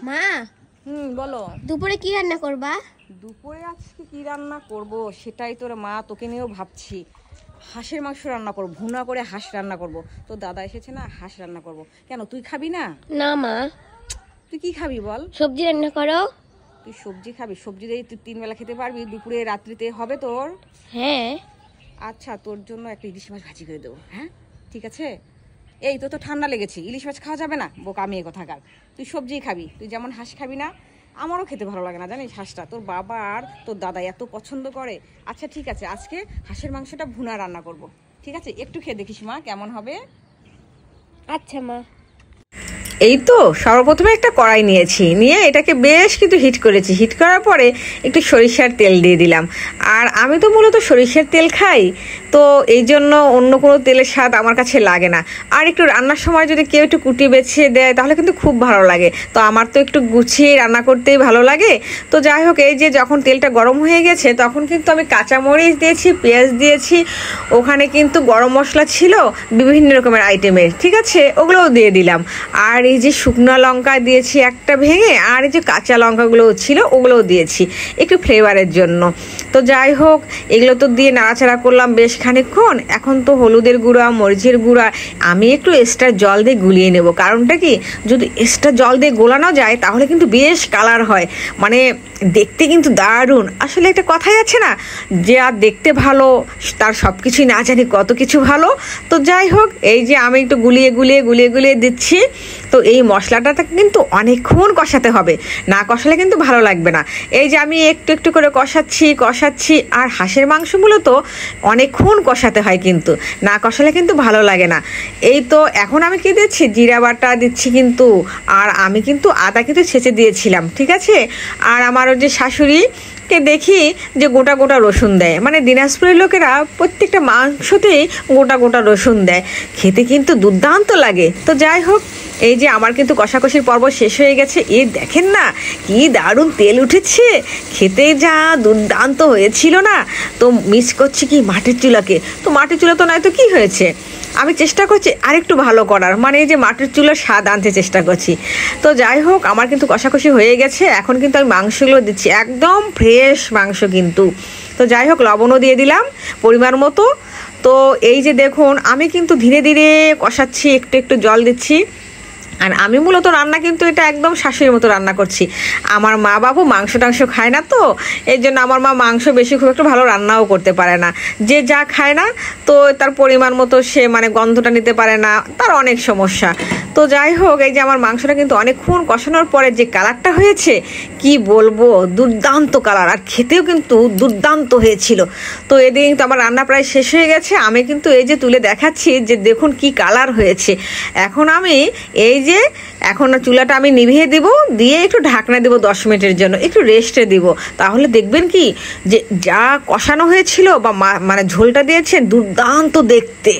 মা, বলো। দুপুরে কি রান্না করবা? দুপুরে আজকে কি রান্না করব সেটাই তোর মা তোকে নিয়েও ভাবছি। হাঁসের মাংস রান্না করব, ভুনা করে হাঁস রান্না করব। তো দাদা এসেছে না, হাঁস রান্না করব। কেন তুই খাবি না? না মা। তুই কি খাবি বল? সবজি রান্না করো। তুই সবজি খাবি? সবজি দিয়ে তুই 3 বেলা খেতে পারবি? দুপুরে রাত্রিতে হবে তোর? হ্যাঁ। আচ্ছা, তোর জন্য একটা ইলিশ মাছ ভাজি করে দেবো। হ্যাঁ ঠিক আছে। এই তো ঠান্ডা লেগেছে, ইলিশ মাছ খাওয়া যাবে না? বোকা মেয়ে কোথাকার। তুই সবজি খাবি, তুই যেমন হাঁস খাবি না। আমারও খেতে ভালো লাগে না জানিস হাঁসটা। তোর বাবা আর তোর দাদা এত পছন্দ করে। আচ্ছা ঠিক আছে, আজকে হাঁসের মাংসটা ভুনা রান্না করব। ঠিক আছে, একটু খেয়ে দেখিস মা কেমন হবে। আচ্ছা মা। এই তো সর্বপ্রথমে একটা কড়াই নিয়েছি, নিয়ে এটাকে বেশ কিন্তু হিট করেছি। হিট করার পরে একটু সরিষার তেল দিয়ে দিলাম। আর আমি তো মূলত সরিষার তেল খাই, তো এই জন্য অন্য কোনো তেলের স্বাদ আমার কাছে লাগে না। আর একটু রান্নার সময় যদি কেউ একটু কুটি বেছে দেয় তাহলে কিন্তু খুব ভালো লাগে। তো আমার তো একটু গুছিয়ে রান্না করতেই ভালো লাগে। তো যাই হোক, এই যে যখন তেলটা গরম হয়ে গেছে তখন কিন্তু আমি কাঁচামরিচ দিয়েছি, পেঁয়াজ দিয়েছি, ওখানে কিন্তু গরম মশলা ছিল বিভিন্ন রকমের আইটেমের। ঠিক আছে, ওগুলোও দিয়ে দিলাম। আর এই যে শুকনো লঙ্কা দিয়েছি একটা ভেঙে, আর এই যে কাঁচা লঙ্কাগুলোও ছিল ওগুলোও দিয়েছি একটু ফ্লেভারের জন্য। তো যাই হোক, এগুলো তো দিয়ে নাড়াচাড়া করলাম বেশ খানিকক্ষণ। এখন তো হলুদের গুঁড়া, মরিচের গুঁড়া আমি একটু এক্সট্রা জল দিয়ে গুলিয়ে নেব। কারণটা কি, যদি এক্সট্রা জল দিয়ে গোলানো যায় তাহলে কিন্তু বেশ কালার হয়, মানে দেখতে কিন্তু দারুণ। আসলে একটা কথাই আছে না, যে আর দেখতে ভালো তার সব কিছুই না জানি কত কিছু ভালো। তো যাই হোক, এই যে আমি একটু গুলিয়ে গুলিয়ে গুলিয়ে গুলিয়ে দিচ্ছি। তো এই মশলাটা কিন্তু অনেকক্ষণ কষাতে হবে, না কষালে কিন্তু ভালো লাগবে না। এই যে আমি একটু একটু করে কষাচ্ছি। আর হাঁসের মাংসগুলো তো অনেকক্ষণ কষাতে হয়, কিন্তু না কষালে কিন্তু ভালো লাগে না। এই তো এখন আমি কি দিচ্ছি, জিরা বাটা দিচ্ছি কিন্তু। আর আমি কিন্তু আদা কিন্তু ছেঁচে দিয়েছিলাম। ঠিক আছে। আর আমার যে শাশুড়িকে দেখি যে গোটা গোটা রসুন দেয়, মানে দিনাজপুরের লোকেরা প্রত্যেকটা মাংসতেই গোটা গোটা রসুন দেয়, খেতে কিন্তু দুর্দান্ত লাগে। তো যাই হোক, এই যে আমার কিন্তু কষাকষির পর্ব শেষ হয়ে গেছে। এই দেখেন না কি দারুণ তেল উঠেছে, খেতে যা দুর্দান্ত হয়েছিল না। তো মিস করছি কি মাটির চুলাকে। তো মাটির চুলা তো নয় তো কি হয়েছে, আমি চেষ্টা করছি আরেকটু ভালো করার, মানে এই যে মাটির চুলার স্বাদ আনতে চেষ্টা করছি। তো যাই হোক, আমার কিন্তু কষাকষি হয়ে গেছে। এখন কিন্তু আমি মাংসগুলো দিচ্ছি, একদম ফ্রেশ মাংস কিন্তু। তো যাই হোক, লবণও দিয়ে দিলাম পরিমাণ মতো। তো এই যে দেখুন, আমি কিন্তু ধীরে ধীরে কষাচ্ছি, একটু একটু জল দিচ্ছি। আর আমি মূলত রান্না কিন্তু এটা একদম শাশুড়ির মতো রান্না করছি। আমার মা বাবু মাংস টাংস খায় না, তো এই জন্য আমার মা মাংস বেশি খুব একটা ভালো রান্নাও করতে পারে না। যে যা খায় না, তো তার পরিমাণ মতো সে মানে গন্ধটা নিতে পারে না, তার অনেক সমস্যা। তো যাই হোক, এই যে আমার মাংসটা কিন্তু অনেকক্ষণ কষানোর পরে যে কালারটা হয়েছে কি বলবো, দুর্দান্ত কালার, আর খেতেও কিন্তু দুর্দান্ত হয়েছিল। তো এদিন তো আমার রান্না প্রায় শেষ হয়ে গেছে। আমি কিন্তু এই যে তুলে দেখাচ্ছি যে দেখুন কি কালার হয়েছে। এখন আমি এই যে এখন চুলাটা আমি নিভিয়ে দিব, দিয়ে একটু ঢাকনা দেবো 10 মিনিটের জন্য, একটু রেস্টে দিব। তাহলে দেখবেন কি যে যা কষানো হয়েছিল বা মানে ঝোলটা দিয়েছেন দুর্দান্ত দেখতে।